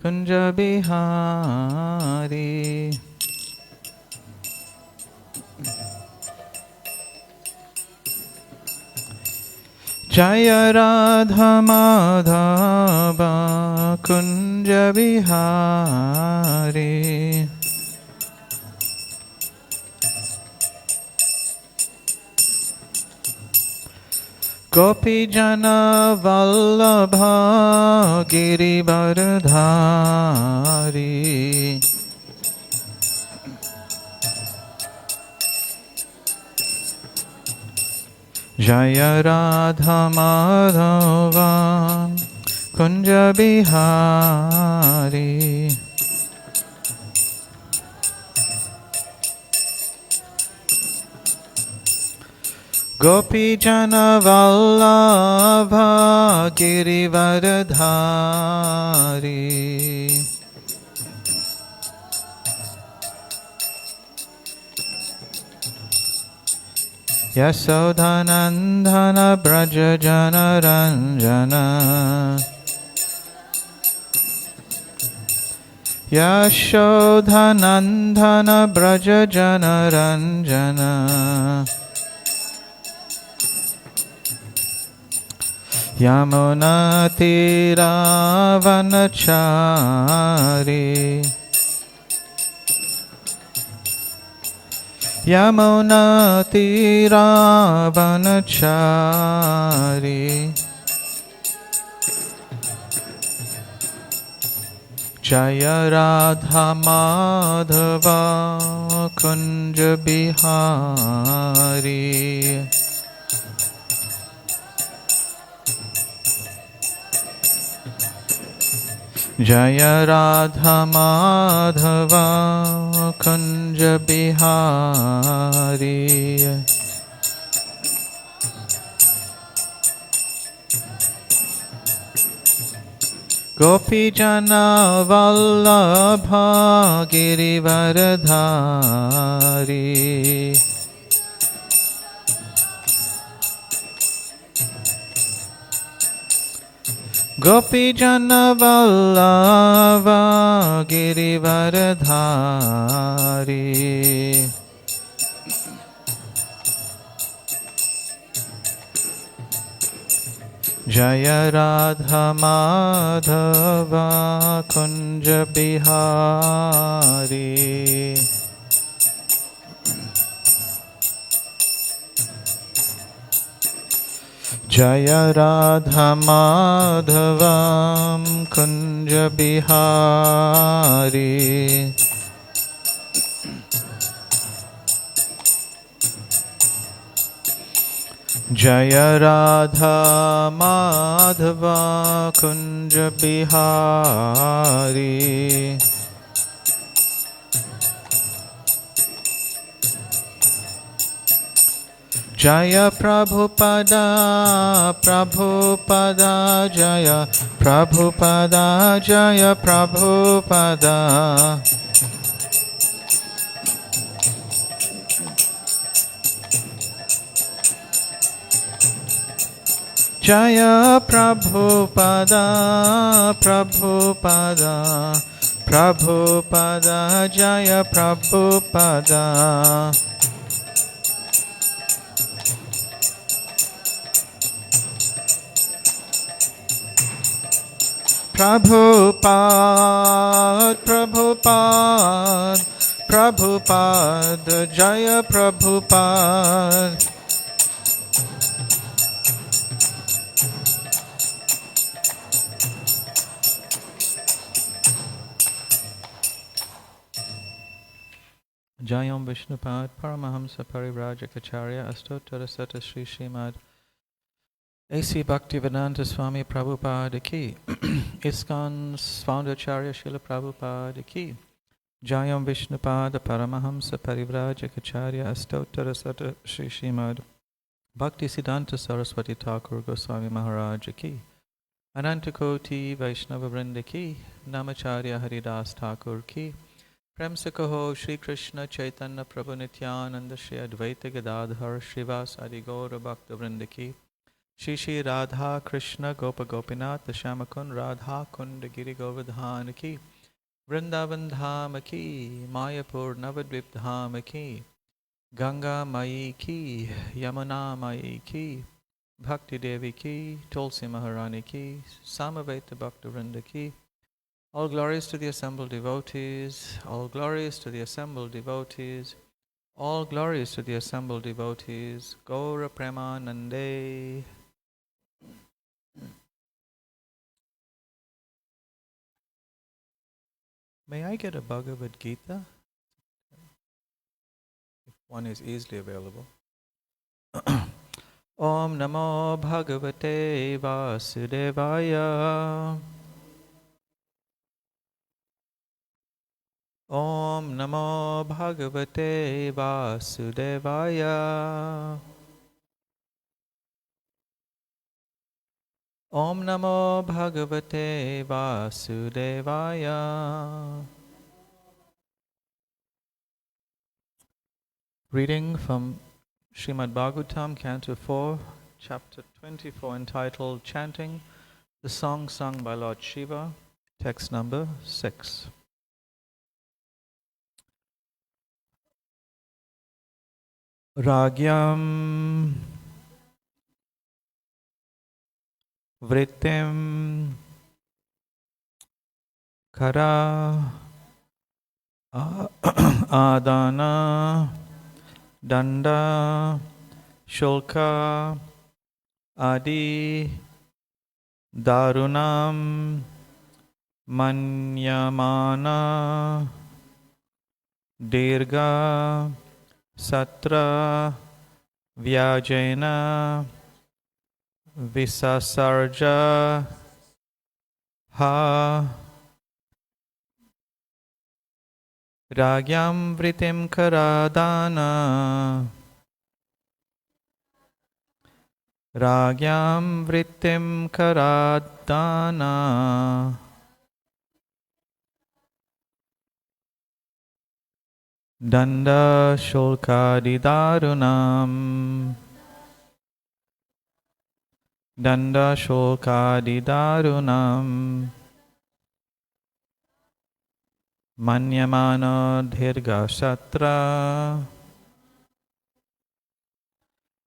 Kunja Bihari. Jaya Radha Madhava Kunja Bihari. Gopi Jana Vallabha Girivardhari. Jaya Radha Madhava Kunja Bihari. Gopi Jana Vallabha Girivardhari. Yasodhanandana Braja Jana Ranjana. Yasodhanandana Braja Jana Ranjana. Yamuna Tiravanachari. Yamuna Tiravanachari. Jaya Radha Madhava Kunja Bihari. Jaya Radha Madhava Kunja Bihari. Gopi Jana Vallabha Girivardhari. Gopi Jana Vallabha Girivardhari. Jaya Radha Madhava Kunja Bihari. Jaya Radha Madhava Kunja Bihari. Jaya Radha Madhava Kunja Bihari. Jaya Prabhupada Prabhupada Jaya Prabhupada Jaya Prabhupada. Jaya Prabhupada Prabhupada Prabhupada Jaya Prabhupada. Prabhupada Prabhupada Prabhupada Jaya Prabhupada. Jayam Vishnupad Paramahamsa Parivrajacharya Astottara Sata Sri Srimad A.C. Bhaktivedanta Swami Prabhupada ki. ISKCON's founder Acharya Srila Prabhupada ki. Jayam Vishnupad Paramahamsa Parivrajacharya Astottara Sata Sri Srimad Bhaktisiddhanta Saraswati Thakur Goswami Maharaj ki. Anantakoti Vaishnava Vrinda ki. Namacharya Haridas Thakur ki. Prem se kaho Shri Krishna Chaitanya Prabhu Nityananda Shri Advaita Gadadhar Shrivas Adi Gaura Bhakta Vrinda ki. Shri Shri Radha Krishna Gopa Gopinath Shamakun Radha Kunda Giri Govardhan Ki Vrindavan Dham Ki Mayapur Navadvip Dham Ki Ganga Mai Ki Yamuna Mai Ki Bhakti Devi Ki Tulsi Maharani Ki Samaveta Bhaktivinoda Ki. All glories to the assembled devotees, all glories to the assembled devotees, all glories to the assembled devotees. Gaura Premanande. May I get a Bhagavad Gita? If one is easily available. Om Namo Bhagavate Vasudevaya. Om Namo Bhagavate Vasudevaya. Om Namo Bhagavate Vasudevaya. Reading from Srimad Bhagavatam, Canto 4, Chapter 24, entitled Chanting the Song Sung by Lord Shiva, text number 6. Ragyam Vritim Kara Adana Danda Shulka Adi Darunam Manyamana Dirga Satra Vyajena Visasarja Ha Ragyam Vritim Karadana Ragyam Vritim Karadana Danda Shulkadi Darunam Danda Shulkadi Darunam Manyamano Dhirga Shatra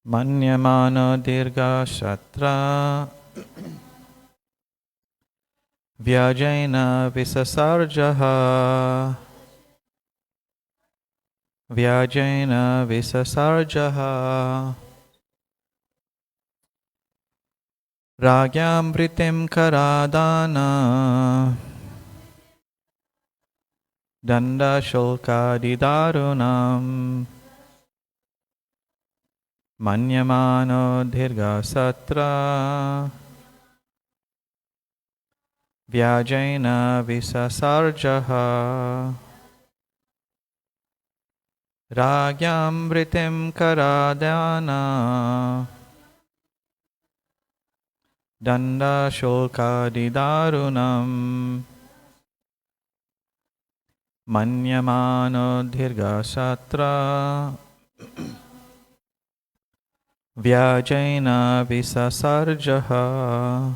Manyamano Dirga Shatra Vyajena Visasarjaha Vyajena Visasarjaha Ragyam Vritim Karadana Danda Shulkadi Darunam Manyamano Dirga Satra Vyajena Visasarjaha Ragyam Vritim Karadana Danda Shulkadi Darunam Manyamano Dirga Satra Vyajena Visasarjaha.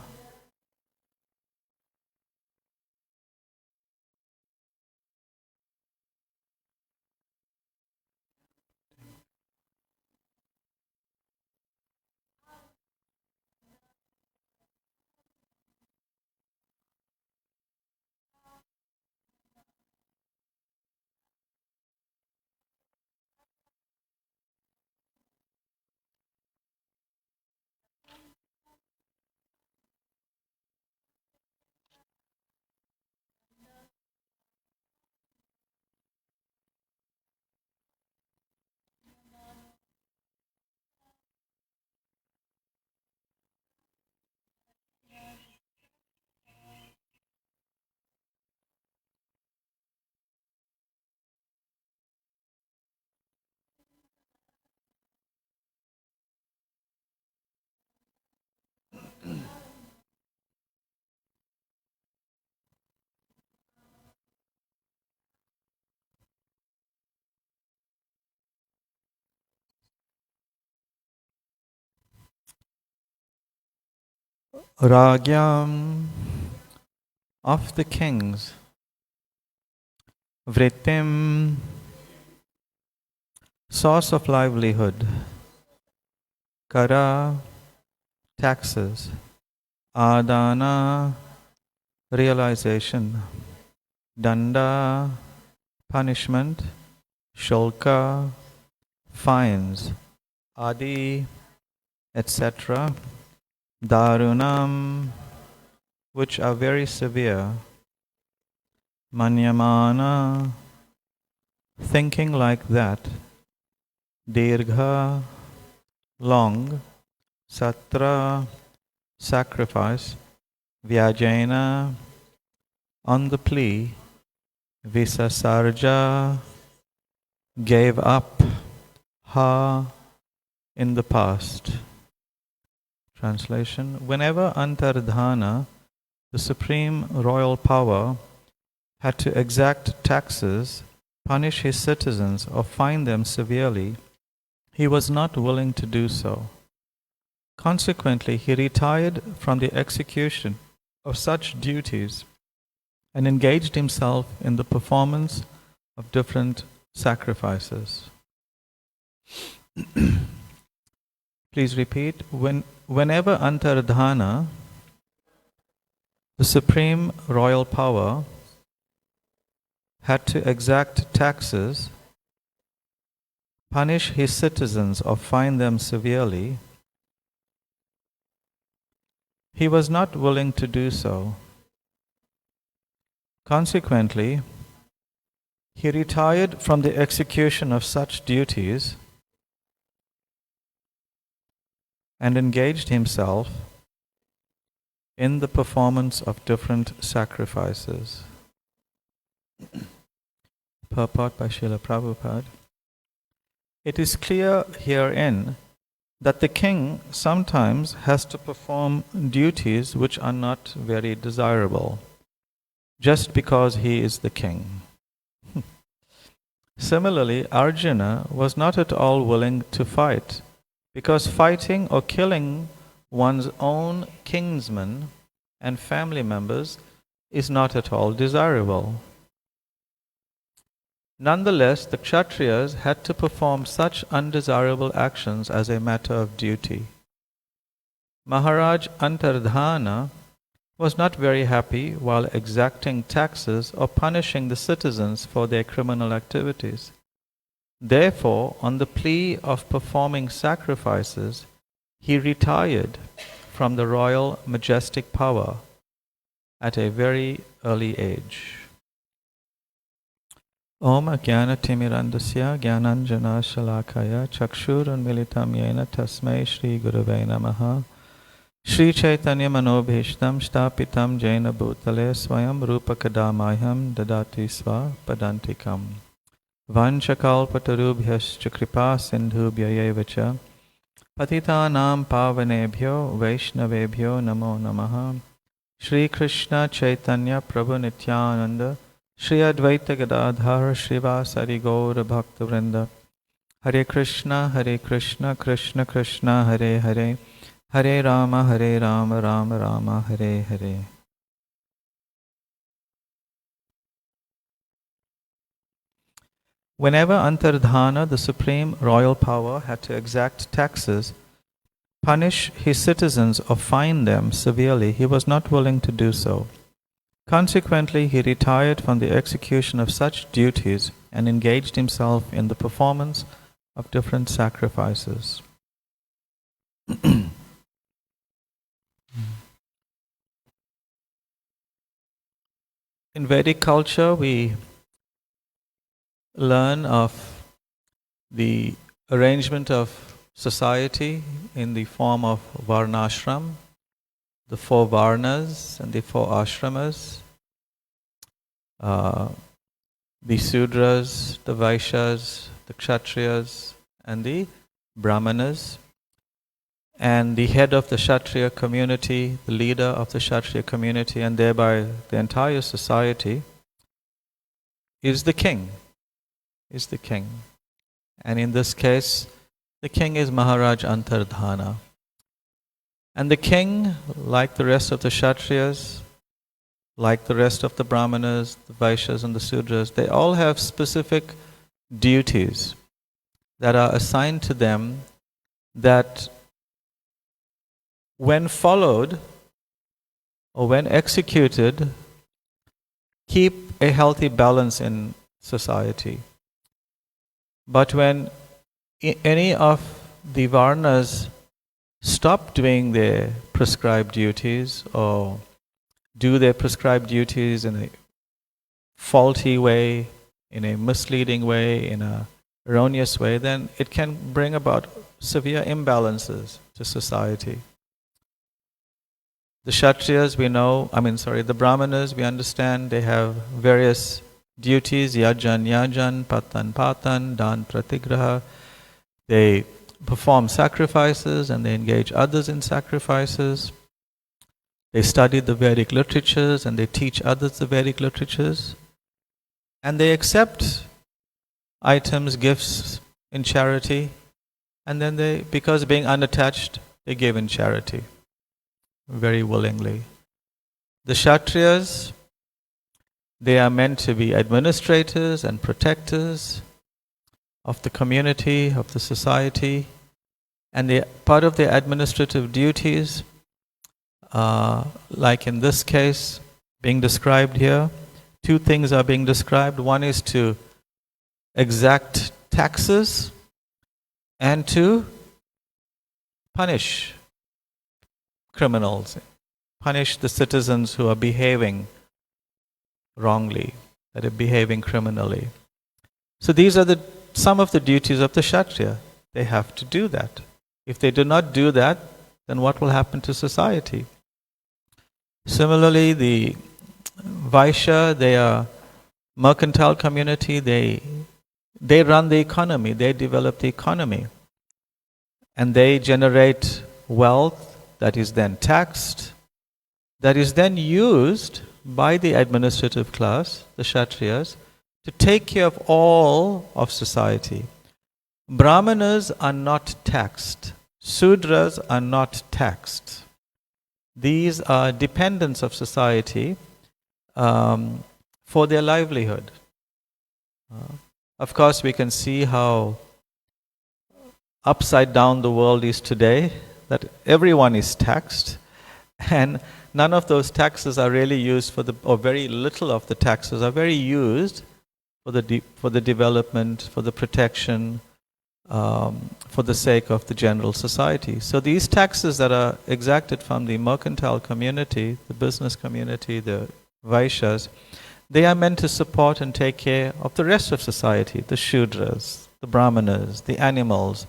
Ragyam of the kings, Vritim, source of livelihood, Kara, taxes, Adana, realization, Danda, punishment, Shulka, fines, Adi, etc., Darunam, which are very severe, Manyamana, thinking like that, Dirgha, long, Satra, sacrifice, Vyajena, on the plea, Visasarja, gave up, Ha, in the past. Translation: whenever Antardhana, the supreme royal power, had to exact taxes, punish his citizens, or fine them severely, he was not willing to do so. Consequently, he retired from the execution of such duties and engaged himself in the performance of different sacrifices. Please repeat. Whenever Antardhana, the supreme royal power, had to exact taxes, punish his citizens or fine them severely, he was not willing to do so. Consequently, he retired from the execution of such duties and engaged himself in the performance of different sacrifices. Purport by Srila Prabhupada. It is clear herein that the king sometimes has to perform duties which are not very desirable, just because he is the king. Similarly, Arjuna was not at all willing to fight, because fighting or killing one's own kinsmen and family members is not at all desirable. Nonetheless, the Kshatriyas had to perform such undesirable actions as a matter of duty. Maharaj Antardhana was not very happy while exacting taxes or punishing the citizens for their criminal activities. Therefore, on the plea of performing sacrifices, he retired from the royal majestic power at a very early age. Om Jnana-timirandasya Jnananjana Shalakaya Chakshurunmilitam Yena Tasmai Shri Gurave Namaha Shri Chaitanya Manobhishtam Shtapitam Jaina Bhutale Swayam Rupa Kadamayam Dadati Sva Padantikam Vanchakalpatarubhyascha Kripa Sindhubhya Evacha Patitanam Pavanebhyo Vaishnavebhyo Namo Namaha Shri Krishna Chaitanya Prabhu Nityananda Shri Advaita Gadadhar Srivasari Gaura Bhakta Vrinda Hare Krishna Krishna Krishna Hare Hare Hare Rama Rama Rama Hare Hare. Whenever Antardhana, the supreme royal power, had to exact taxes, punish his citizens or fine them severely, he was not willing to do so. Consequently, he retired from the execution of such duties and engaged himself in the performance of different sacrifices. In Vedic culture, we learn of the arrangement of society in the form of varnashram, the four varnas and the four ashramas, the Sudras, the Vaishyas, the Kshatriyas, and the Brahmanas. And the head of the Kshatriya community, the leader of the Kshatriya community, and thereby the entire society, is the king. And in this case, the king is Maharaj Antardhana. And the king, like the rest of the Kshatriyas, like the rest of the Brahmanas, the Vaishyas and the Sudras, they all have specific duties that are assigned to them that when followed or when executed, keep a healthy balance in society. But when any of the Varnas stop doing their prescribed duties or do their prescribed duties in a faulty way, in a misleading way, in an erroneous way, then it can bring about severe imbalances to society. The Kshatriyas, the Brahmanas, we understand they have various duties, yajan, patan, dan pratigraha. They perform sacrifices and they engage others in sacrifices. They study the Vedic literatures and they teach others the Vedic literatures. And they accept items, gifts in charity. And then they, because being unattached, they give in charity very willingly. The Kshatriyas, they are meant to be administrators and protectors of the community, of the society. And part of their administrative duties, like in this case, being described here, two things are being described. One is to exact taxes and to punish criminals, punish the citizens who are behaving wrongly, that are behaving criminally. So these are some of the duties of the Kshatriya. They have to do that. If they do not do that, then what will happen to society? Similarly, the Vaishya, they are mercantile community, they run the economy, they develop the economy. And they generate wealth that is then taxed, that is then used by the administrative class, the Kshatriyas, to take care of all of society. Brahmanas are not taxed. Sudras are not taxed. These are dependents of society for their livelihood. Of course, we can see how upside down the world is today, that everyone is taxed, and none of those taxes are really used or very little of the taxes are very used for the development, for the protection, for the sake of the general society. So these taxes that are exacted from the mercantile community, the business community, the Vaishyas, they are meant to support and take care of the rest of society, the Shudras, the Brahmanas, the animals,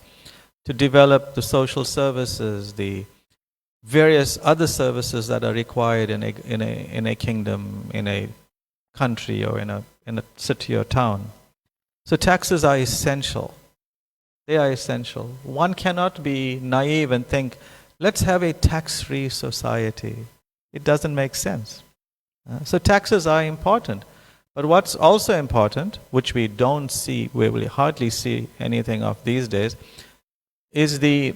to develop the social services, the various other services that are required in a kingdom, in a country, or in a city or town. So taxes are essential. They are essential. One cannot be naive and think, let's have a tax-free society. It doesn't make sense. So taxes are important. But what's also important, which we don't see, we will hardly see anything of these days, is the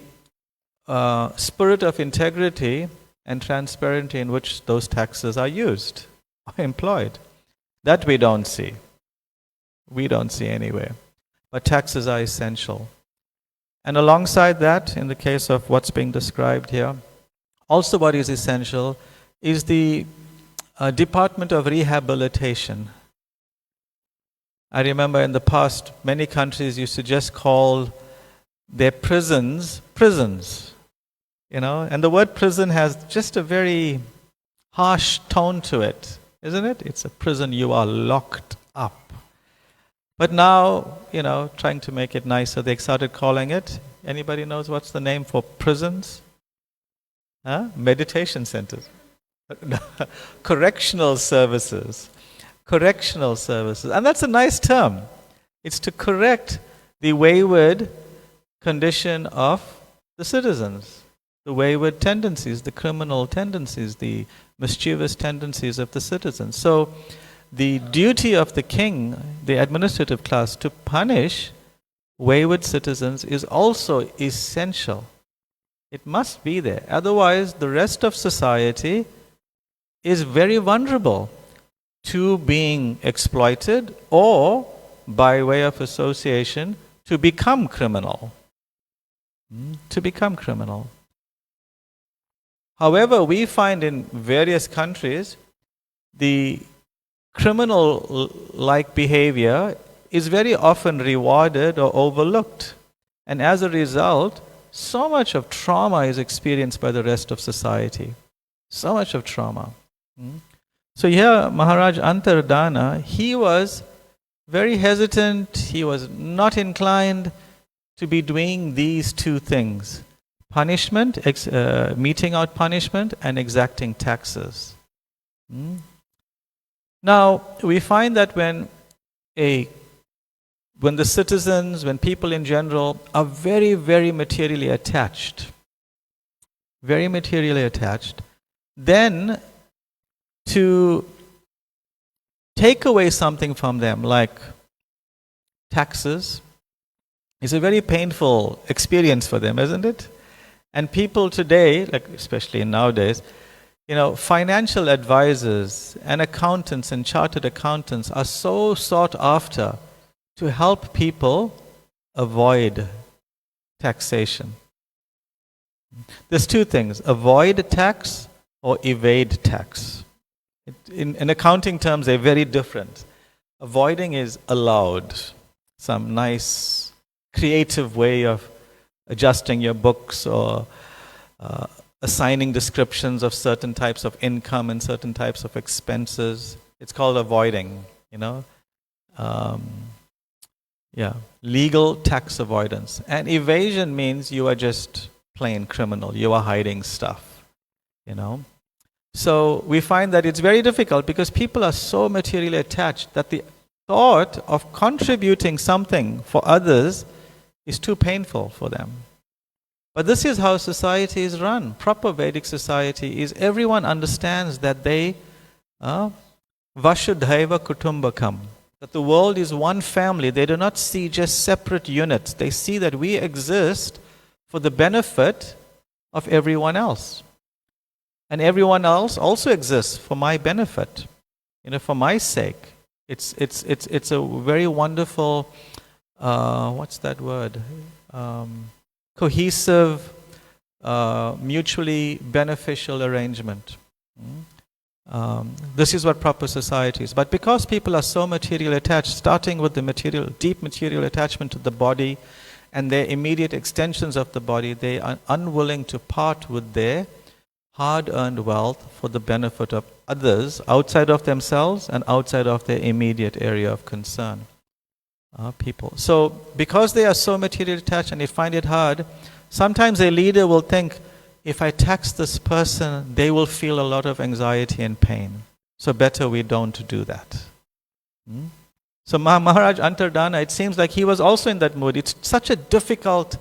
spirit of integrity and transparency in which those taxes are used or employed. That we don't see. We don't see anywhere. But taxes are essential. And alongside that, in the case of what's being described here, also what is essential is the Department of Rehabilitation. I remember in the past, many countries used to just call their prisons, and the word prison has just a very harsh tone to it, isn't it? It's a prison, you are locked up. But now, trying to make it nicer, they started calling it, anybody knows what's the name for prisons? Meditation centers. Correctional services. And that's a nice term. It's to correct the wayward condition of the citizens, the wayward tendencies, the criminal tendencies, the mischievous tendencies of the citizens. So the duty of the king, the administrative class, to punish wayward citizens is also essential. It must be there. Otherwise, the rest of society is very vulnerable to being exploited or, by way of association, to become criminal. To become criminal. However, we find in various countries the criminal-like behavior is very often rewarded or overlooked. And as a result, so much of trauma is experienced by the rest of society. So much of trauma. So here, Maharaj Antardana, he was very hesitant. He was not inclined to be doing these two things. Punishment, meting out punishment, and exacting taxes. Now, we find that when the citizens, when people in general are very, very materially attached, then to take away something from them, like taxes, is a very painful experience for them, isn't it? And people today, like especially nowadays, financial advisors and accountants and chartered accountants are so sought after to help people avoid taxation. There's two things: avoid tax or evade tax. In accounting terms, they're very different. Avoiding is allowed, some nice, creative way of adjusting your books or assigning descriptions of certain types of income and certain types of expenses. It's called avoiding, legal tax avoidance. And evasion means you are just plain criminal. You are hiding stuff, So we find that it's very difficult because people are so materially attached that the thought of contributing something for others is too painful for them. But this is how society is run. Proper Vedic society is everyone understands that they Vasudhaiva Kutumbakam, that the world is one family. They do not see just separate units. They see that we exist for the benefit of everyone else. And everyone else also exists for my benefit, for my sake. It's a very wonderful, what's that word? Cohesive, mutually beneficial arrangement. This is what proper society is. But because people are so materially attached, starting with the deep material attachment to the body and their immediate extensions of the body, they are unwilling to part with their hard-earned wealth for the benefit of others outside of themselves and outside of their immediate area of concern. People. So, because they are so materially attached and they find it hard, sometimes a leader will think, if I tax this person, they will feel a lot of anxiety and pain. So better we don't do that. So Maharaj Antardana, it seems like he was also in that mood. It's such a difficult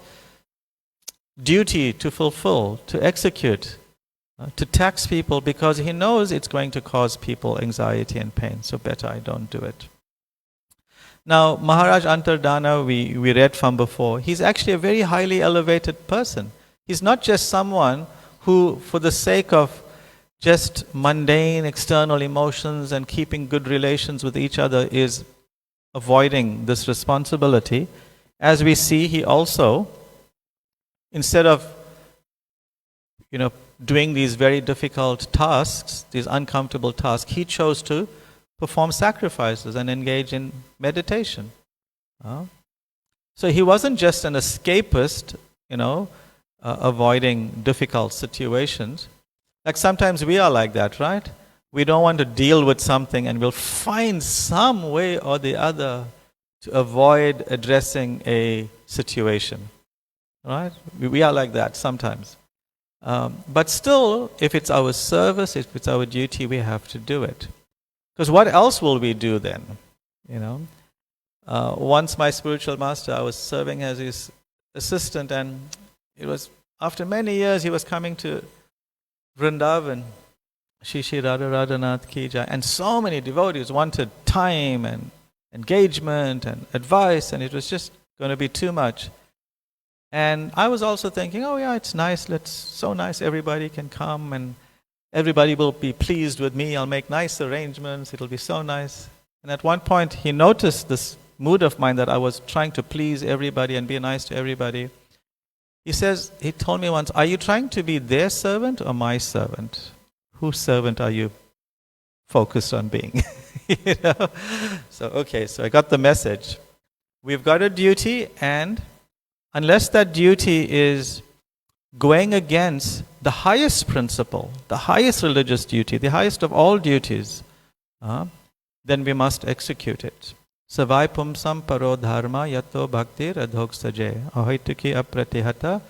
duty to fulfill, to execute, to tax people, because he knows it's going to cause people anxiety and pain. So better I don't do it. Now, Maharaj Antardana, we read from before, he's actually a very highly elevated person. He's not just someone who, for the sake of just mundane external emotions and keeping good relations with each other, is avoiding this responsibility. As we see, he also, instead of doing these very difficult tasks, these uncomfortable tasks, he chose to perform sacrifices and engage in meditation. So he wasn't just an escapist, avoiding difficult situations. Like sometimes we are like that, right? We don't want to deal with something and we'll find some way or the other to avoid addressing a situation. Right? We are like that sometimes. But still, if it's our service, if it's our duty, we have to do it. Because what else will we do then? Once my spiritual master, I was serving as his assistant, and it was after many years he was coming to Vrindavan, Shishi Radha Radhanath Ki Jai, and so many devotees wanted time and engagement and advice, and it was just going to be too much. And I was also thinking, oh yeah, it's nice, so nice, everybody can come and everybody will be pleased with me. I'll make nice arrangements, it'll be so nice. And at one point he noticed this mood of mine that I was trying to please everybody and be nice to everybody. He told me once, are you trying to be their servant or my servant? Whose servant are you focused on being? You know? So I got the message. We've got a duty, and unless that duty is going against the highest principle, the highest religious duty, the highest of all duties, then we must execute it. Savai pumsam paro dharma yato bhaktir adhoksaje ahoituki apratihata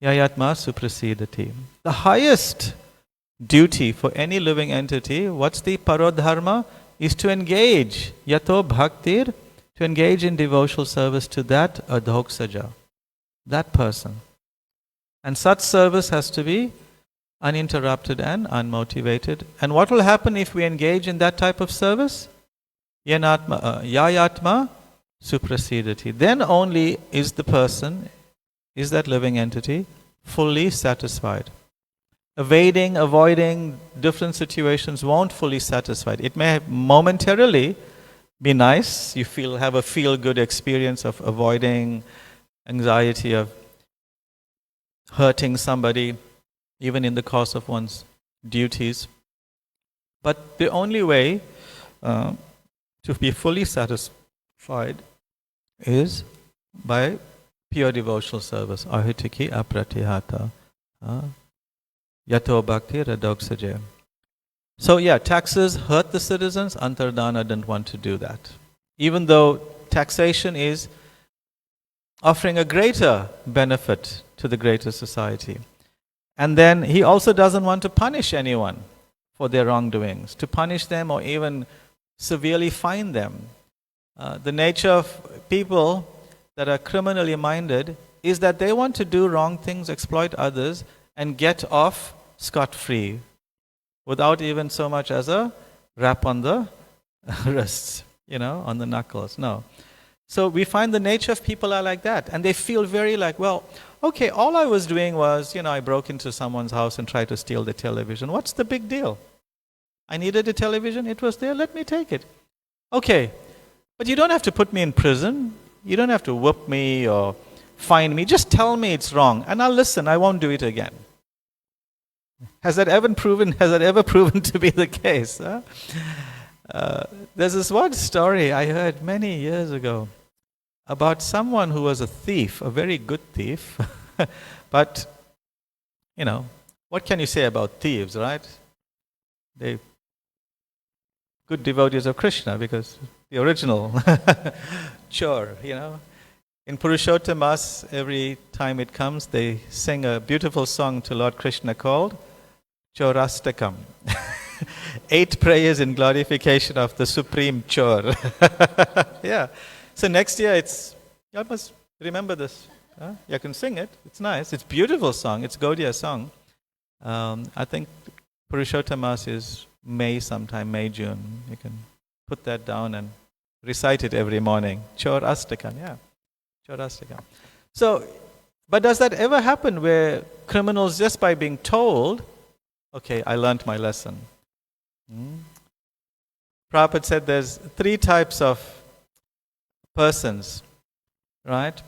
yayatma suprasidati. The highest duty for any living entity, what's the paro dharma? Is to engage, yato bhaktir, to engage in devotional service to that adhoksaja, that person. And such service has to be uninterrupted and unmotivated. And what will happen if we engage in that type of service? Yayatma suprasidati. Then only is the person, is that living entity, fully satisfied. Avoiding different situations won't fully satisfy. It may momentarily be nice. You have a feel-good experience of avoiding anxiety of hurting somebody, even in the course of one's duties. But the only way to be fully satisfied is by pure devotional service. Ahitiki apratihata. Yato bhakti radoksaje. So taxes hurt the citizens. Antardana didn't want to do that. Even though taxation is offering a greater benefit to the greater society. And then he also doesn't want to punish anyone for their wrongdoings, to punish them or even severely fine them. The nature of people that are criminally minded is that they want to do wrong things, exploit others, and get off scot-free without even so much as a rap on the wrists, on the knuckles. No. So we find the nature of people are like that, and they feel very like, well, okay, all I was doing was, I broke into someone's house and tried to steal the television. What's the big deal? I needed a television, it was there, let me take it. Okay, but you don't have to put me in prison. You don't have to whoop me or fine me. Just tell me it's wrong, and I'll listen. I won't do it again. Has that ever proven to be the case? Huh? There's this one story I heard many years ago about someone who was a thief, a very good thief. But, what can you say about thieves, right? They good devotees of Krishna, because the original chore, In Purushottam, every time it comes, they sing a beautiful song to Lord Krishna called Chorastakam. 8 prayers in glorification of the supreme chore. Yeah. So next year you must remember this. You can sing it. It's nice. It's a beautiful song. It's Gaudiya song. I think Purushottam is May sometime, May, June. You can put that down and recite it every morning. Chorastakam, yeah. Chorastakam. So, but does that ever happen where criminals, just by being told, okay, I learned my lesson. Prabhupada said there's 3 types of persons, right?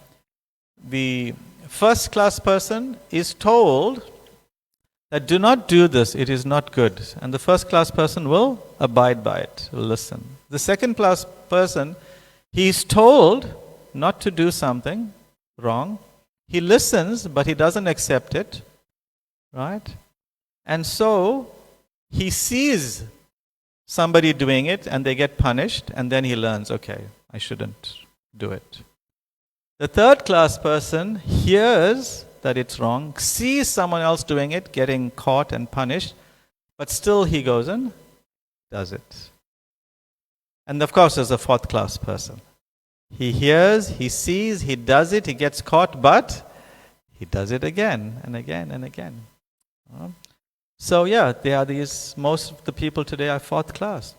The first class person is told that do not do this, it is not good. And the first class person will abide by it, will listen. The second class person, he is told not to do something wrong. He listens, but he doesn't accept it, right? And so he sees somebody doing it and they get punished, and then he learns, okay, I shouldn't do it. The third class person hears that it's wrong, sees someone else doing it, getting caught and punished, but still he goes and does it. And of course there's a fourth class person. He hears, he sees, he does it, he gets caught, but he does it again and again and again. So most of the people today are fourth class.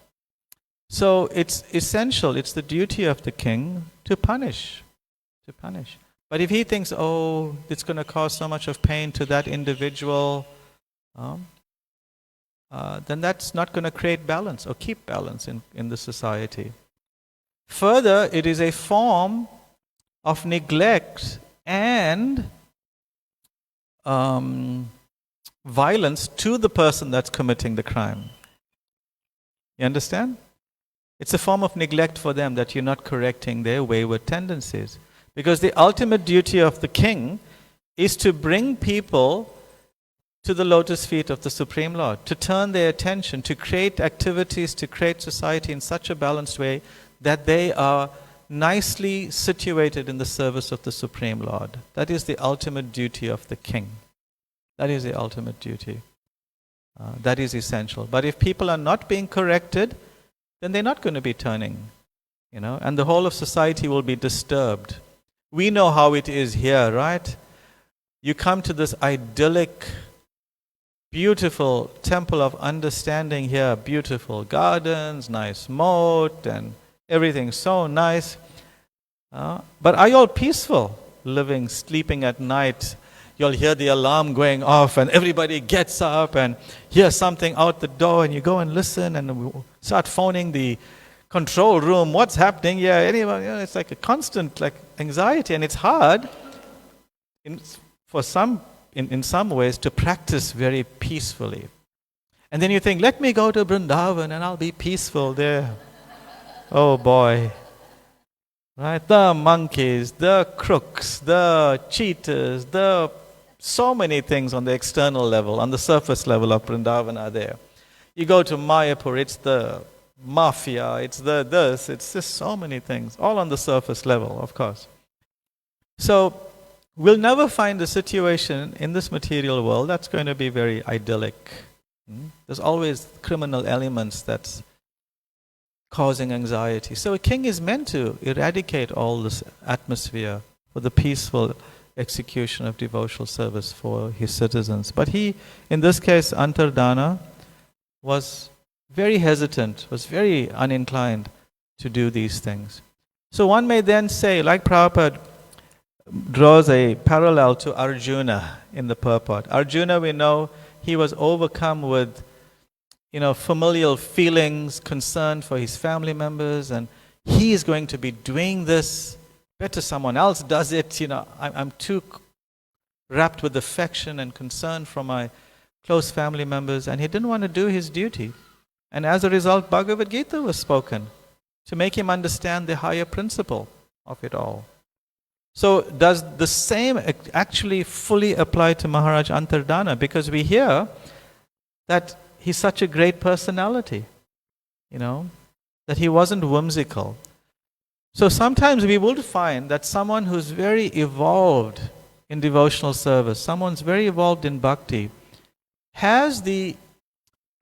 So it's essential, it's the duty of the king to punish. But if he thinks, oh, it's going to cause so much of pain to that individual, then that's not going to create balance or keep balance in the society. Further, it is a form of neglect and violence to the person that's committing the crime. You understand? It's a form of neglect for them that you're not correcting their wayward tendencies. Because the ultimate duty of the king is to bring people to the lotus feet of the Supreme Lord, to turn their attention, to create activities, to create society in such a balanced way that they are nicely situated in the service of the Supreme Lord. That is the ultimate duty of the king. That is the ultimate duty. That is essential. But if people are not being corrected, then they're not going to be turning, and the whole of society will be disturbed. We know how it is here, right? You come to this idyllic, beautiful temple of understanding here, beautiful gardens, nice moat, and everything so nice. But are you all peaceful, living, sleeping at night? You'll hear the alarm going off and everybody gets up and hears something out the door, and you go and listen and start phoning the control room. What's happening? Yeah, anyway, it's like a constant anxiety, and it's hard in some ways to practice very peacefully. And then you think, let me go to Vrindavan and I'll be peaceful there. Oh boy. Right? The monkeys, the crooks, the cheaters, so many things on the external level, on the surface level of Vrindavan are there. You go to Mayapur, it's the mafia, it's it's just so many things, all on the surface level, of course. So, we'll never find a situation in this material world that's going to be very idyllic. There's always criminal elements that's causing anxiety. So a king is meant to eradicate all this atmosphere for the peaceful execution of devotional service for his citizens. But he, in this case, Antardana, was very hesitant, was very uninclined to do these things. So one may then say, like Prabhupada draws a parallel to Arjuna in the purport. Arjuna, we know, he was overcome with familial feelings, concern for his family members, and he is going to be doing this. Better someone else does it. I'm too wrapped with affection and concern for my close family members, and he didn't want to do his duty. And as a result, Bhagavad Gita was spoken to make him understand the higher principle of it all. So does the same actually fully apply to Maharaj Antardana? Because we hear that he's such a great personality, that he wasn't whimsical. So sometimes we will find that someone who's very evolved in devotional service, someone's very evolved in bhakti, has the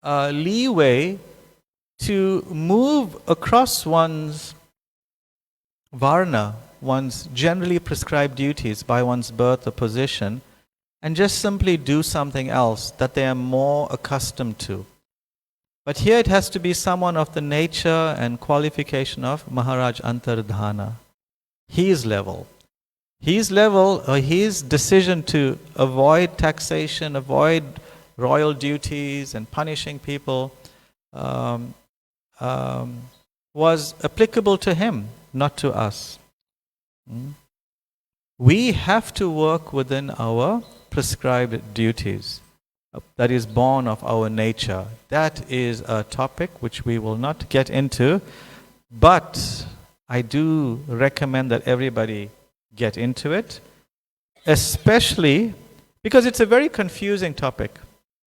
leeway to move across one's varna, one's generally prescribed duties by one's birth or position, and just simply do something else that they are more accustomed to. But here it has to be someone of the nature and qualification of Maharaj Antardana. His level, or his decision to avoid taxation, avoid royal duties and punishing people was applicable to him, not to us. We have to work within our prescribed duties. That is born of our nature. That is a topic which we will not get into, but I do recommend that everybody get into it, especially because it's a very confusing topic,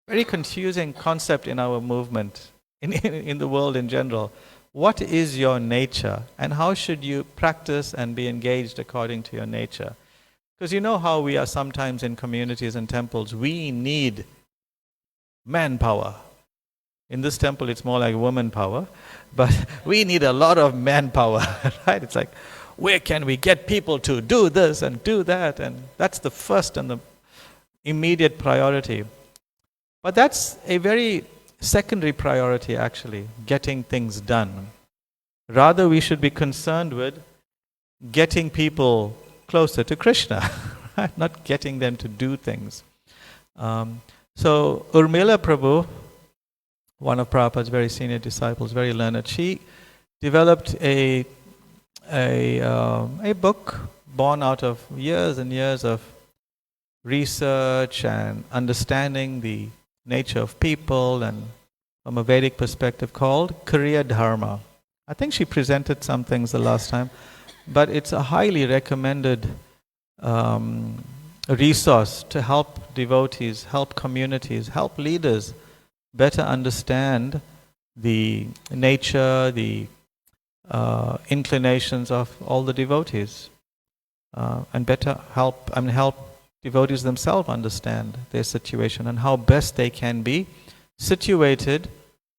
very confusing concept in our movement, in the world in general. What is your nature, and how should you practice and be engaged according to your nature? Because you know how we are sometimes in communities and temples, we need manpower. In this temple, it's more like woman power, but we need a lot of manpower, right? It's like, where can we get people to do this and do that? And that's the first and the immediate priority. But that's a very secondary priority, actually, getting things done. Rather, we should be concerned with getting people closer to Krishna, right? Not getting them to do things. So Urmila Prabhu, one of Prabhupada's very senior disciples, very learned, she developed a book born out of years and years of research and understanding the nature of people and from a Vedic perspective called Kriya Dharma. I think she presented some things the last time, but it's a highly recommended resource to help devotees, help communities, help leaders better understand the nature, the inclinations of all the devotees, and better help devotees themselves understand their situation and how best they can be situated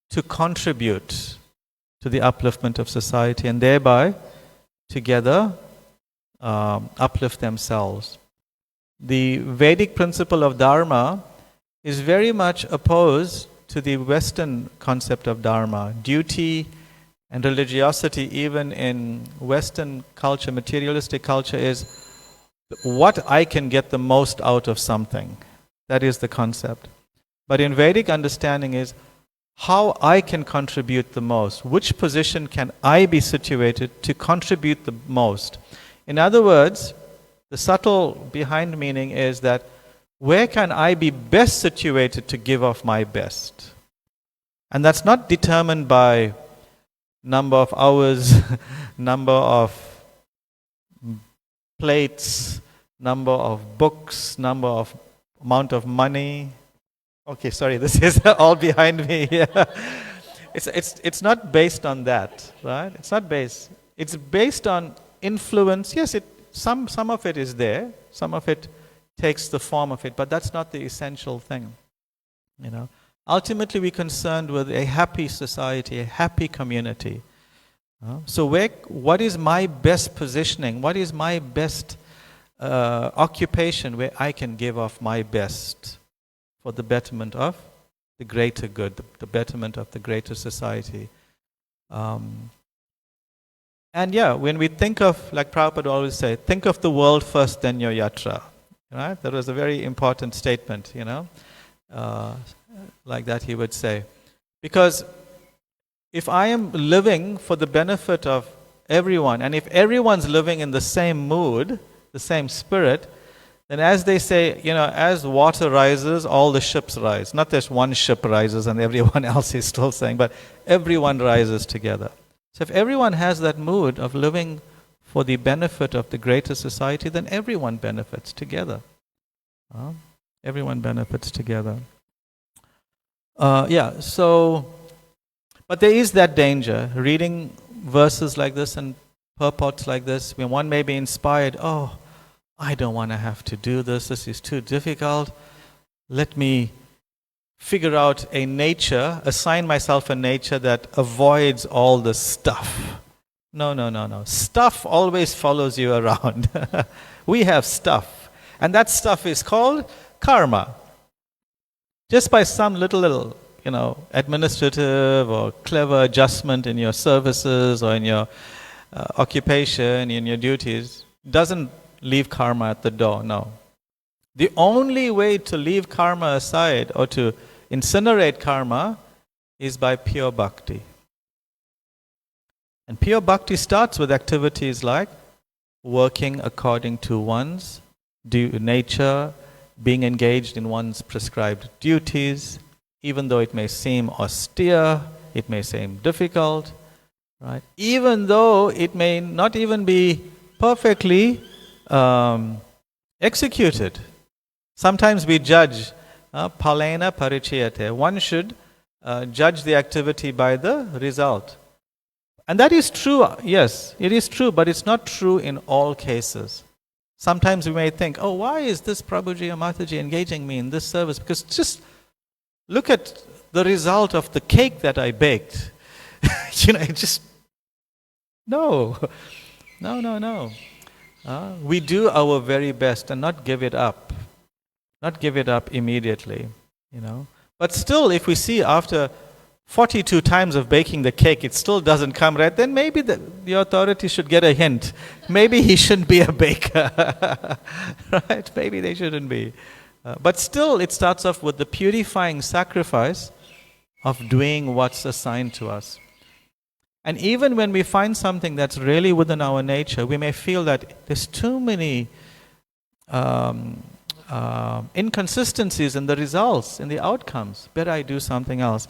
to contribute to the upliftment of society and thereby together uplift themselves. The Vedic principle of Dharma is very much opposed to the Western concept of Dharma. Duty and religiosity, even in Western culture, materialistic culture, is what I can get the most out of something. That is the concept. But in Vedic understanding is how I can contribute the most. Which position can I be situated to contribute the most? In other words, the subtle behind meaning is that where can I be best situated to give of my best? And that's not determined by number of hours, number of plates, number of books, number of amount of money. Okay, sorry, this is all behind me here. It's not based on that, right? It's not based. It's based on influence. Yes, some of it is there. Some of it takes the form of it, but that's not the essential thing. You know, ultimately we're concerned with a happy society, a happy community. So what is my best positioning? What is my best occupation where I can give of my best for the betterment of the greater good, the betterment of the greater society? And yeah, when we think of, like Prabhupada always say, think of the world first, then your yatra. Right? That was a very important statement, you know, like that he would say. Because if I am living for the benefit of everyone, and if everyone's living in the same mood, the same spirit, then as they say, you know, as water rises, all the ships rise. Not just one ship rises and everyone else is still saying, but everyone rises together. So if everyone has that mood of living for the benefit of the greater society, then everyone benefits together. Everyone benefits together. But there is that danger, reading verses like this and purports like this, when one may be inspired, oh, I don't want to have to do this, this is too difficult. Let me figure out a nature, assign myself a nature that avoids all the stuff. No. Stuff always follows you around. We have stuff. And that stuff is called karma. Just by some little, you know, administrative or clever adjustment in your services or in your occupation, in your duties, doesn't leave karma at the door, no. The only way to leave karma aside or to incinerate karma is by pure bhakti. And pure bhakti starts with activities like working according to one's nature, being engaged in one's prescribed duties, even though it may seem austere, it may seem difficult, right? Even though it may not even be perfectly executed. Sometimes we judge, palena parichayate. One should judge the activity by the result. And that is true, yes, it is true, but it's not true in all cases. Sometimes we may think, oh, why is this Prabhuji or Mataji engaging me in this service? Because just look at the result of the cake that I baked. You know, it just, no. We do our very best and not give it up. Not give it up immediately, you know. But still, if we see after 42 times of baking the cake, it still doesn't come right, then maybe the authorities should get a hint. Maybe he shouldn't be a baker. Right? Maybe they shouldn't be. But still, it starts off with the purifying sacrifice of doing what's assigned to us. And even when we find something that's really within our nature, we may feel that there's too many inconsistencies in the results, in the outcomes. Better I do something else.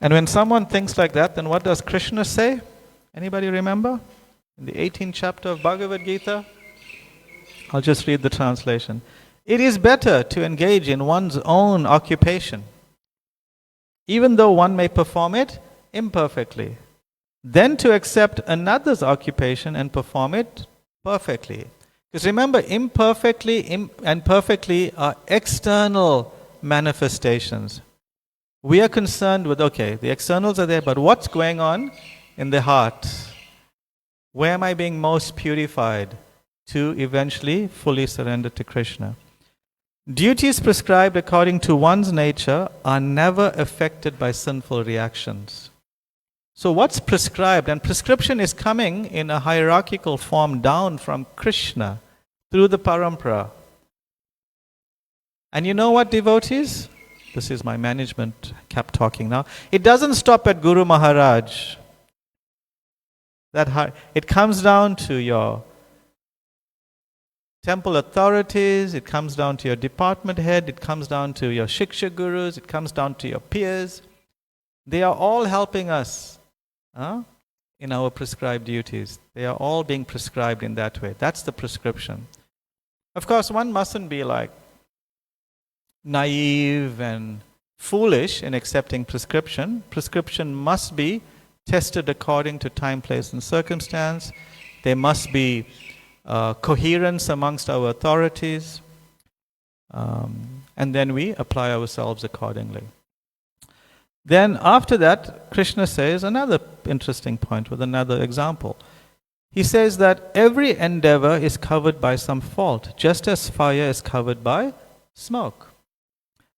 And when someone thinks like that, then what does Krishna say? Anybody remember? In the 18th chapter of Bhagavad Gita? I'll just read the translation. It is better to engage in one's own occupation, even though one may perform it imperfectly, than to accept another's occupation and perform it perfectly. Because remember, imperfectly and perfectly are external manifestations. We are concerned with, okay, the externals are there, but what's going on in the heart? Where am I being most purified to eventually fully surrender to Krishna? Duties prescribed according to one's nature are never affected by sinful reactions. So what's prescribed? And prescription is coming in a hierarchical form down from Krishna through the parampara. And you know what, devotees? This is my management kept talking now. It doesn't stop at Guru Maharaj. It comes down to your temple authorities, it comes down to your department head, it comes down to your Shiksha Gurus, it comes down to your peers. They are all helping us in our prescribed duties. They are all being prescribed in that way. That's the prescription. Of course, one mustn't be like naive and foolish in accepting prescription. Prescription must be tested according to time, place, and circumstance. There must be coherence amongst our authorities, and then we apply ourselves accordingly. Then after that, Krishna says another interesting point with another example. He says that every endeavor is covered by some fault, just as fire is covered by smoke.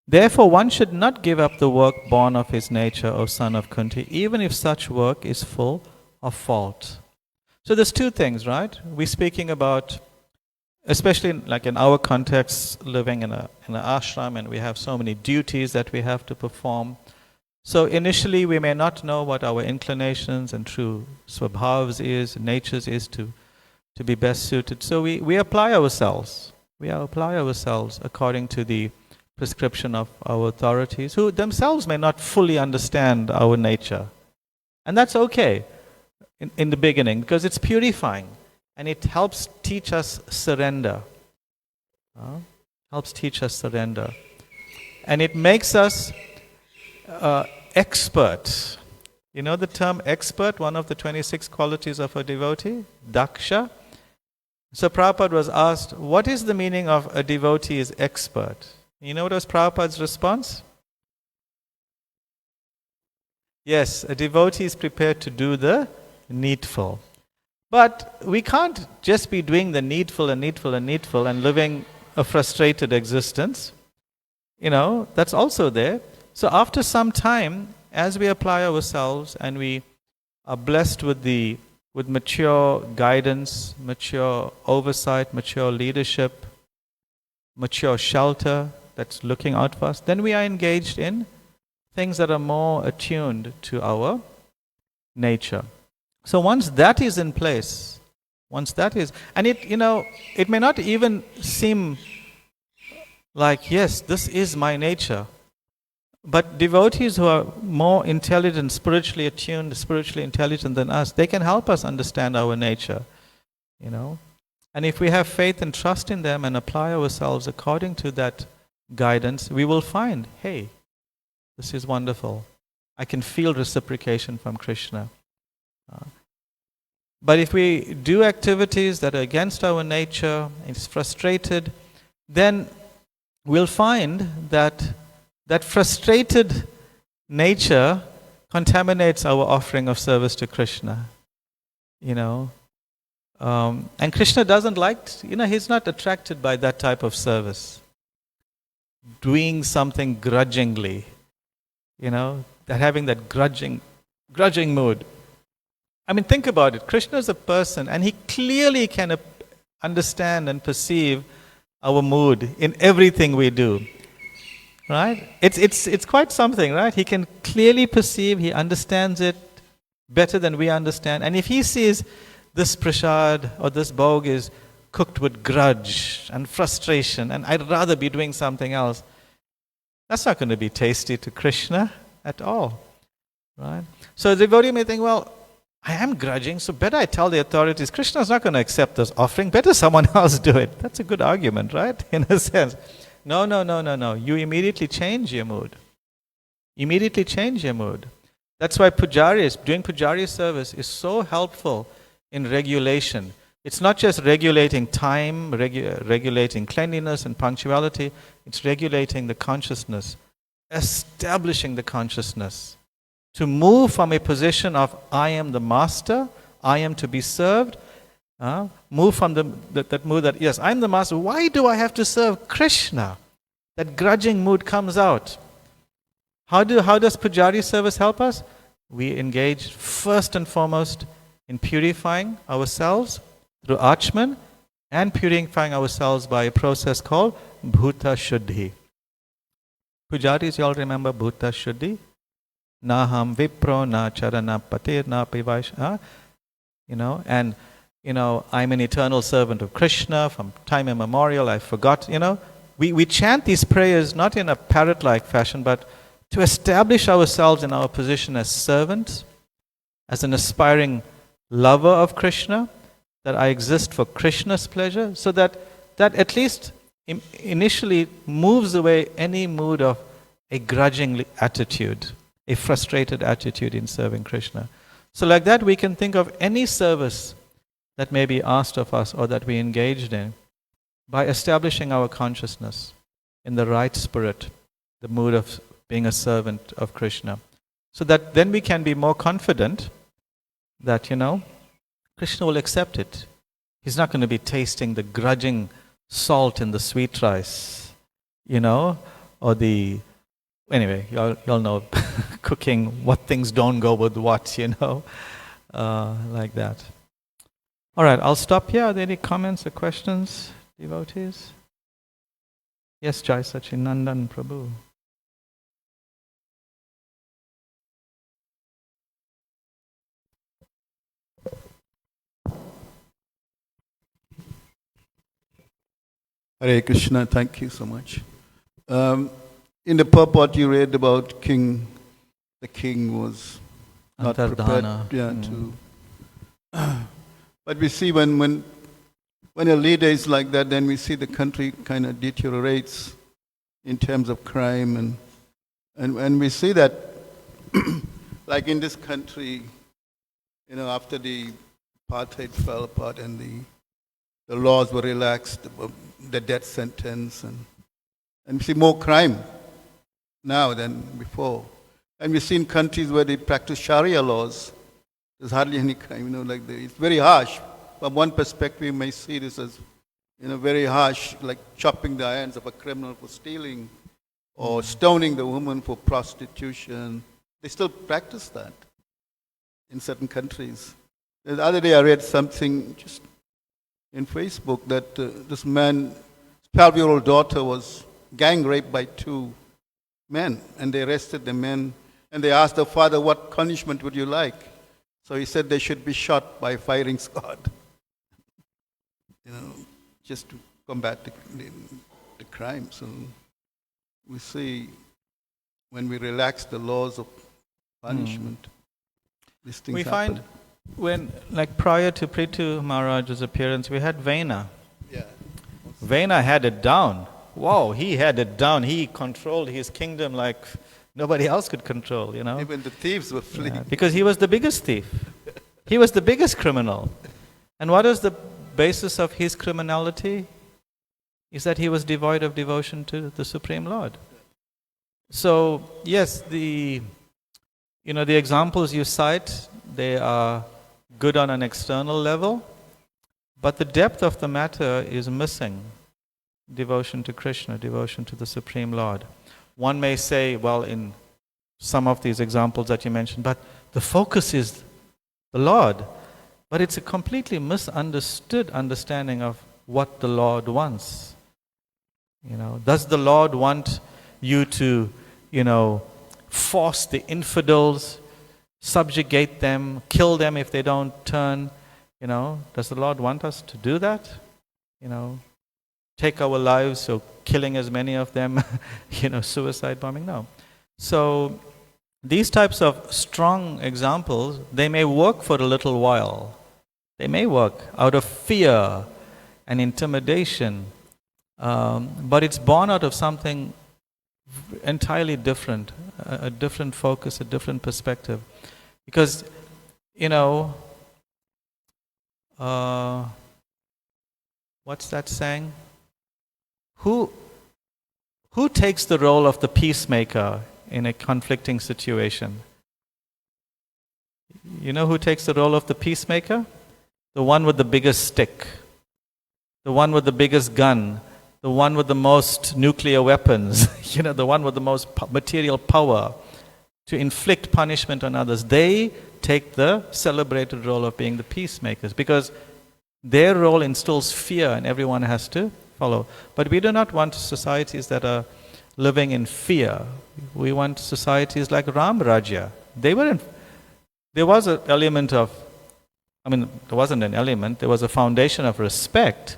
Therefore, one should not give up the work born of his nature, O son of Kunti, even if such work is full of fault. So there's two things, right? We're speaking about, especially like in our context, living in an ashram, and we have so many duties that we have to perform. So initially we may not know what our inclinations and true swabhavs is, natures is to be best suited. So we apply ourselves. We apply ourselves according to the prescription of our authorities, who themselves may not fully understand our nature. And that's okay in the beginning, because it's purifying and it helps teach us surrender. Helps teach us surrender. And it makes us expert. You know the term expert, one of the 26 qualities of a devotee? Daksha. So Prabhupada was asked, what is the meaning of a devotee is expert? You know what was Prabhupada's response? Yes, a devotee is prepared to do the needful. But we can't just be doing the needful and living a frustrated existence. You know, that's also there. So after some time, as we apply ourselves and we are blessed with mature guidance, mature oversight, mature leadership, mature shelter that's looking out for us, then we are engaged in things that are more attuned to our nature. So once that is in place, and it may not even seem like, yes, this is my nature. But devotees who are more intelligent, spiritually attuned, spiritually intelligent than us, they can help us understand our nature, you know. And if we have faith and trust in them and apply ourselves according to that guidance, we will find, hey, this is wonderful. I can feel reciprocation from Krishna. But if we do activities that are against our nature, it's frustrated, then we'll find that frustrated nature contaminates our offering of service to Krishna. You know, and Krishna doesn't like, he's not attracted by that type of service. Doing something grudgingly, that having that grudging mood. I mean, think about it. Krishna is a person, and he clearly can understand and perceive our mood in everything we do. Right? It's quite something, right? He can clearly perceive, he understands it better than we understand. And if he sees this prasad or this bhog is cooked with grudge and frustration, and I'd rather be doing something else, that's not going to be tasty to Krishna at all. Right? So the devotee may think, well, I am grudging, so better I tell the authorities, Krishna's not going to accept this offering, better someone else do it. That's a good argument, right? In a sense. No. You immediately change your mood. Immediately change your mood. That's why doing pujari service is so helpful in regulation. It's not just regulating time, regulating cleanliness and punctuality. It's regulating the consciousness, establishing the consciousness. To move from a position of I am the master, I am to be served, move from that mood that, yes, I'm the master. Why do I have to serve Krishna? That grudging mood comes out. How does pujari service help us? We engage first and foremost in purifying ourselves through Achman and purifying ourselves by a process called Bhuta Shuddhi. Pujaris, you all remember Bhuta Shuddhi? Naham Vipro, na Charana Patir, na Pivaish. I'm an eternal servant of Krishna from time immemorial, I forgot, We chant these prayers not in a parrot-like fashion, but to establish ourselves in our position as servants, as an aspiring lover of Krishna, that I exist for Krishna's pleasure, so that at least initially moves away any mood of a grudging attitude, a frustrated attitude in serving Krishna. So like that we can think of any service that may be asked of us or that we engaged in by establishing our consciousness in the right spirit, the mood of being a servant of Krishna. So that then we can be more confident that, Krishna will accept it. He's not going to be tasting the grudging salt in the sweet rice, or anyway, y'all know cooking, what things don't go with what, like that. All right, I'll stop here. Are there any comments or questions, devotees? Yes, Jai Sachinandan Prabhu. Hare Krishna, thank you so much. In the purport you read about the king was not prepared but we see when a leader is like that, then we see the country kind of deteriorates in terms of crime, and we see that like in this country, after the apartheid fell apart and the laws were relaxed, the death sentence, and we see more crime now than before. And we've seen countries where they practice Sharia laws. There's hardly any crime, it's very harsh. From one perspective, you may see this as, very harsh, like chopping the hands of a criminal for stealing or stoning the woman for prostitution. They still practice that in certain countries. The other day I read something just in Facebook that this man, 12-year-old daughter was gang raped by two men, and they arrested the men, and they asked the father, what punishment would you like? So he said they should be shot by a firing squad, just to combat the crime. So we see when we relax the laws of punishment, these things happen. Find when, prior to Prithu Maharaj's appearance, we had Vena. Yeah. Vena had it down. Wow, he had it down. He controlled his kingdom like nobody else could control, Even the thieves were fleeing. Yeah, because he was the biggest thief. He was the biggest criminal. And what is the basis of his criminality? Is that he was devoid of devotion to the Supreme Lord. So, yes, the examples you cite, they are good on an external level, but the depth of the matter is missing. Devotion to Krishna, devotion to the Supreme Lord. One may say, well, in some of these examples that you mentioned, but the focus is the Lord. But it's a completely misunderstood understanding of what the Lord wants. Does the Lord want you to, force the infidels, subjugate them, kill them if they don't turn? Does the Lord want us to do that? Take our lives, so killing as many of them, suicide bombing? No. So these types of strong examples, they may work for a little while. They may work out of fear and intimidation, but it's born out of something entirely different, a different focus, a different perspective. Because, what's that saying? Who takes the role of the peacemaker in a conflicting situation? You know who takes the role of the peacemaker? The one with the biggest stick, the one with the biggest gun, the one with the most nuclear weapons, the one with the most material power to inflict punishment on others. They take the celebrated role of being the peacemakers because their role instills fear and everyone has to follow. But we do not want societies that are living in fear. We want societies like Ram Rajya. There was an element of, there wasn't an element, there was a foundation of respect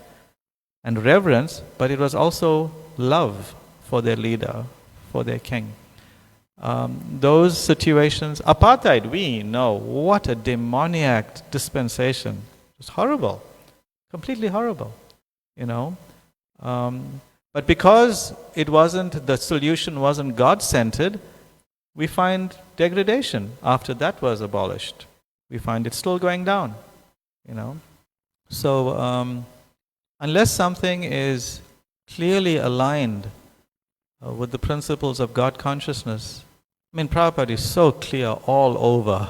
and reverence, but it was also love for their leader, for their king. Those situations, apartheid, we know what a demoniac dispensation. It was horrible, completely horrible, But because the solution wasn't God-centered, we find degradation after that was abolished. We find it still going down, So, unless something is clearly aligned with the principles of God consciousness, Prabhupada is so clear all over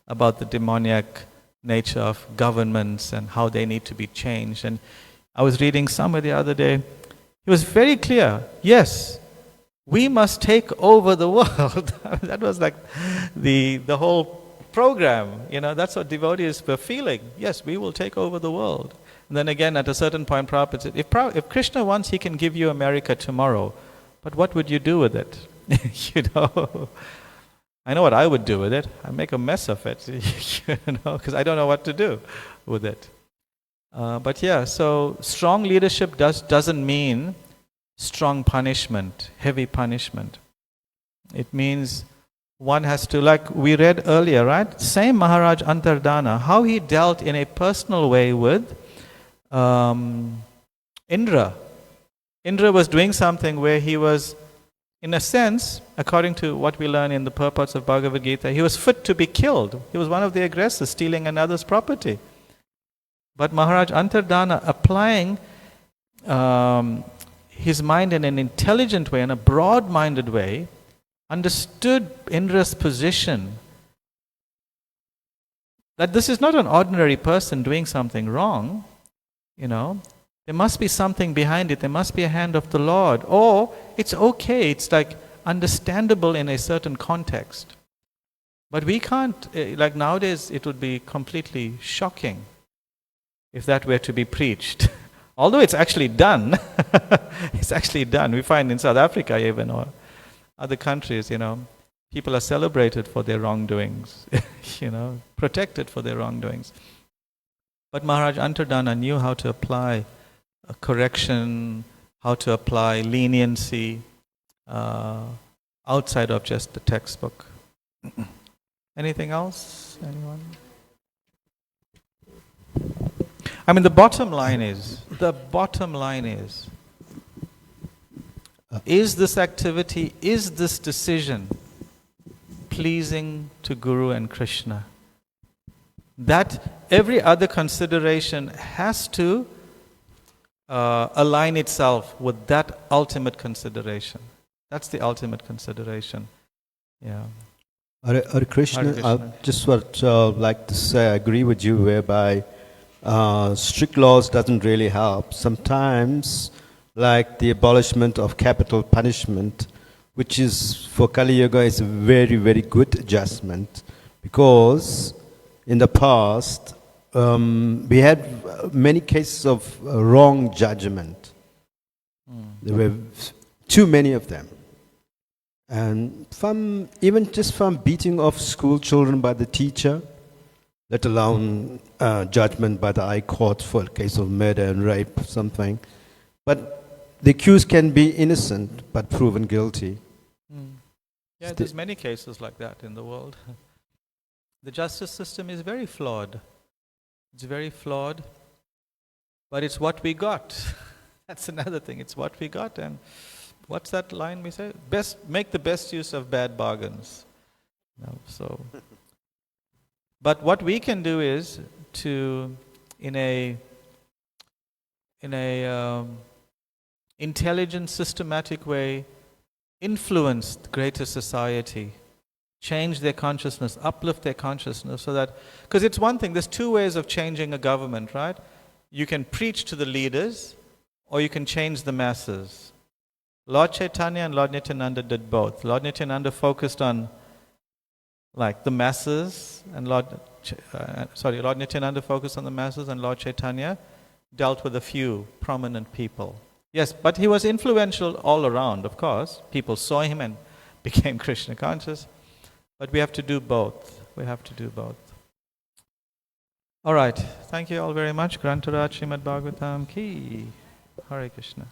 about the demoniac nature of governments and how they need to be changed. And I was reading somewhere the other day, he was very clear, yes, we must take over the world. That was like the whole program, that's what devotees were feeling. Yes, we will take over the world. And then again, at a certain point, Prabhupada said, if Krishna wants, he can give you America tomorrow. But what would you do with it? I know what I would do with it. I'd make a mess of it, because I don't know what to do with it. But yeah, so strong leadership doesn't mean strong punishment, heavy punishment. It means one has to, like we read earlier, right? Same Maharaj Antardana, how he dealt in a personal way with Indra. Indra was doing something where he was, in a sense, according to what we learn in the purports of Bhagavad Gita, he was fit to be killed. He was one of the aggressors, stealing another's property. But Maharaj Antardana, applying his mind in an intelligent way, in a broad-minded way, understood Indra's position, that this is not an ordinary person doing something wrong, There must be something behind it. There must be a hand of the Lord. Or it's okay. It's like understandable in a certain context. But we can't, like nowadays, it would be completely shocking if that were to be preached. Although it's actually done. It's actually done. We find in South Africa even, or other countries, people are celebrated for their wrongdoings, protected for their wrongdoings. But Maharaj Antardana knew how to apply a correction, how to apply leniency outside of just the textbook. Anything else? Anyone? The bottom line is this activity, is this decision pleasing to Guru and Krishna? That every other consideration has to align itself with that ultimate consideration. That's the ultimate consideration. Yeah. Hare Krishna, I just would like to say, I agree with you, whereby strict laws doesn't really help. Sometimes, like the abolishment of capital punishment, which is for Kali Yuga is a very, very good adjustment, because in the past we had many cases of wrong judgment. There were too many of them. And even just from beating of school children by the teacher, let alone judgment by the High Court for a case of murder and rape or something. But the accused can be innocent but proven guilty. Yeah, there's many cases like that in the world. The justice system is very flawed. It's very flawed, but it's what we got. That's another thing. It's what we got. And what's that line we say? Make the best use of bad bargains. But what we can do is to, in a intelligent, systematic way, influence the greater society, change their consciousness, uplift their consciousness, so that, because it's one thing, there's two ways of changing a government, right? You can preach to the leaders, or you can change the masses. Lord Chaitanya and Lord Nityananda did both. Lord Nityananda focused on the masses, and Lord Nityananda focused on the masses, and Lord Chaitanya dealt with a few prominent people. Yes, but he was influential all around, of course. People saw him and became Krishna conscious. But we have to do both. We have to do both. All right. Thank you all very much. Grantaraj Srimad Bhagavatam ki. Hare Krishna.